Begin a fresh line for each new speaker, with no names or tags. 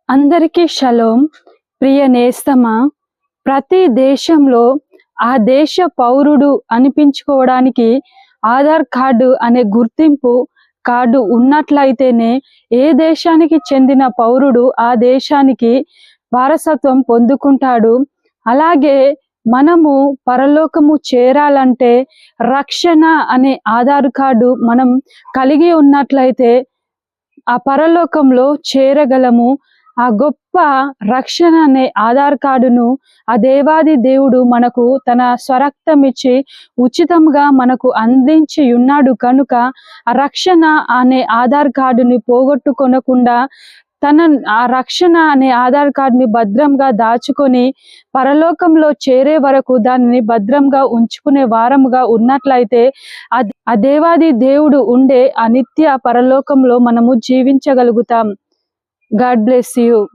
అందరికీ షలోం. ప్రియ నేస్తమా, ప్రతి దేశంలో ఆ దేశ పౌరుడు అనిపించుకోవడానికి ఆధార్ కార్డు అనే గుర్తింపు కార్డు ఉన్నట్లయితేనే ఏ దేశానికి చెందిన పౌరుడు ఆ దేశానికి వారసత్వం పొందుకుంటాడు. అలాగే మనము పరలోకము చేరాలంటే రక్షణ అనే ఆధార్ కార్డు మనం కలిగి ఉన్నట్లయితే ఆ పరలోకంలో చేరగలము. ఆ గొప్ప రక్షణ అనే ఆధార్ కార్డును ఆ దేవాది దేవుడు మనకు తన స్వరక్తం ఇచ్చి ఉచితంగా మనకు అందించి ఉన్నాడు కనుక ఆ రక్షణ అనే ఆధార్ కార్డుని పోగొట్టుకొనకుండా ఆ రక్షణ అనే ఆధార్ కార్డుని భద్రంగా దాచుకొని పరలోకంలో చేరే వరకు దానిని భద్రంగా ఉంచుకునే వారముగా ఉన్నట్లయితే ఆ దేవాది దేవుడు ఉండే ఆ నిత్య పరలోకంలో మనము జీవించగలుగుతాం. God bless you.